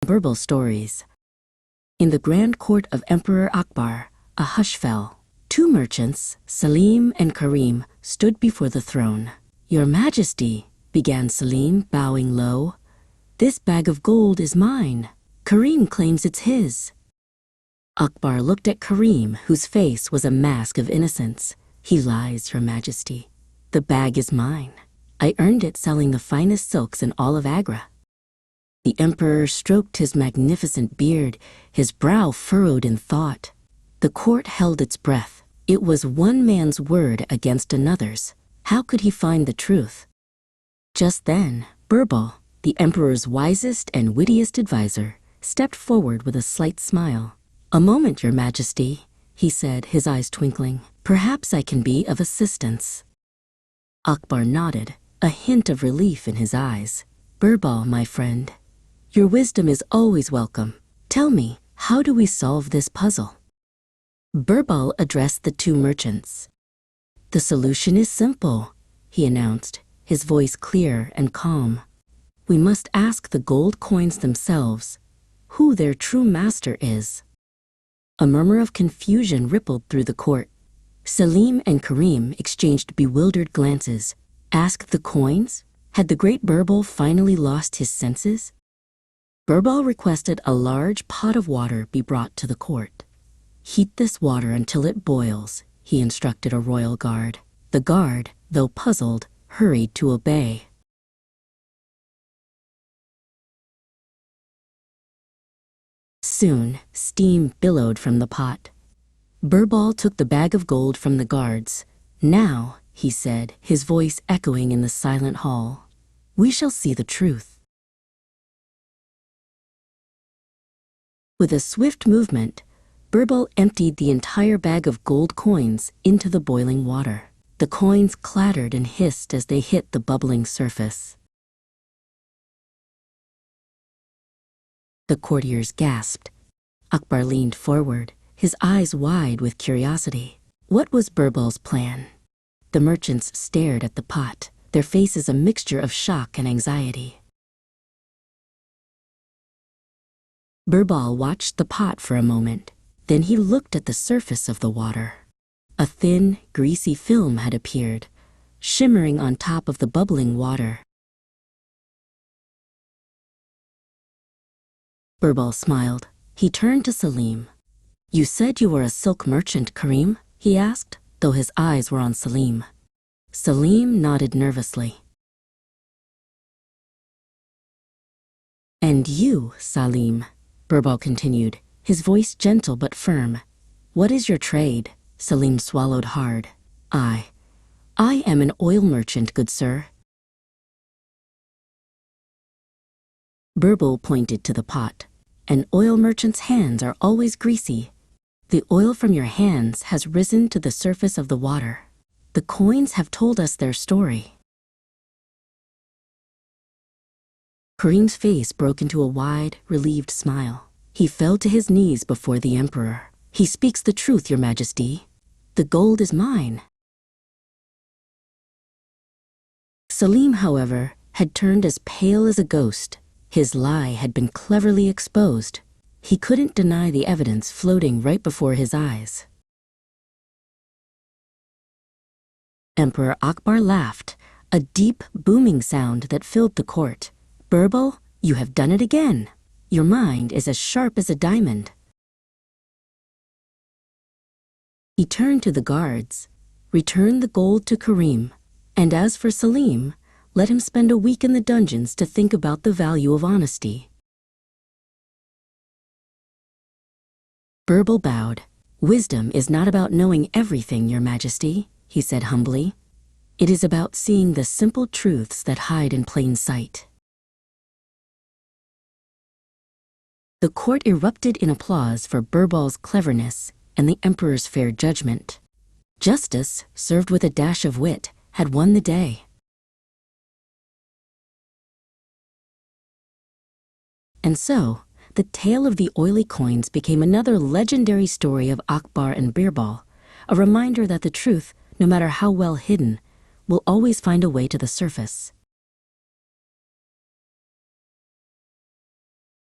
Birbal Stories. In the grand court of Emperor Akbar, a hush fell. Two merchants, Salim and Karim, stood before the throne. "Your Majesty," began Salim, bowing low, "this bag of gold is mine. Karim claims it's his." Akbar looked at Karim, whose face was a mask of innocence. "He lies, Your Majesty. The bag is mine. I earned it selling the finest silks in all of Agra." The emperor stroked his magnificent beard, his brow furrowed in thought. The court held its breath. It was one man's word against another's. How could he find the truth? Just then, Birbal, the emperor's wisest and wittiest advisor, stepped forward with a slight smile. "A moment, Your Majesty," he said, his eyes twinkling. "Perhaps I can be of assistance." Akbar nodded, a hint of relief in his eyes. "Birbal, my friend, your wisdom is always welcome. Tell me, how do we solve this puzzle?" Birbal addressed the two merchants. "The solution is simple," he announced, his voice clear and calm. "We must ask the gold coins themselves who their true master is." A murmur of confusion rippled through the court. Salim and Karim exchanged bewildered glances. Ask the coins? Had the great Birbal finally lost his senses? Birbal requested a large pot of water be brought to the court. "Heat this water until it boils," he instructed a royal guard. The guard, though puzzled, hurried to obey. Soon, steam billowed from the pot. Birbal took the bag of gold from the guards. "Now," he said, his voice echoing in the silent hall, "we shall see the truth." With a swift movement, Birbal emptied the entire bag of gold coins into the boiling water. The coins clattered and hissed as they hit the bubbling surface. The courtiers gasped. Akbar leaned forward, his eyes wide with curiosity. What was Birbal's plan? The merchants stared at the pot, their faces a mixture of shock and anxiety. Birbal watched the pot for a moment. Then he looked at the surface of the water. A thin, greasy film had appeared, shimmering on top of the bubbling water. Birbal smiled. He turned to Salim. "You said you were a silk merchant, Karim?" he asked, though his eyes were on Salim. Salim nodded nervously. "And you, Salim," Birbal continued, his voice gentle but firm. "What is your trade?" Salim swallowed hard. I am an oil merchant, good sir." Birbal pointed to the pot. "An oil merchant's hands are always greasy. The oil from your hands has risen to the surface of the water. The coins have told us their story." Karim's face broke into a wide, relieved smile. He fell to his knees before the emperor. "He speaks the truth, Your Majesty. The gold is mine." Salim, however, had turned as pale as a ghost. His lie had been cleverly exposed. He couldn't deny the evidence floating right before his eyes. Emperor Akbar laughed, a deep, booming sound that filled the court. "Birbal, you have done it again. Your mind is as sharp as a diamond." He turned to the guards. "Return the gold to Karim. And as for Salim, let him spend a week in the dungeons to think about the value of honesty." Birbal bowed. "Wisdom is not about knowing everything, Your Majesty," he said humbly. "It is about seeing the simple truths that hide in plain sight." The court erupted in applause for Birbal's cleverness and the emperor's fair judgment. Justice, served with a dash of wit, had won the day. And so, the tale of the oily coins became another legendary story of Akbar and Birbal, a reminder that the truth, no matter how well hidden, will always find a way to the surface.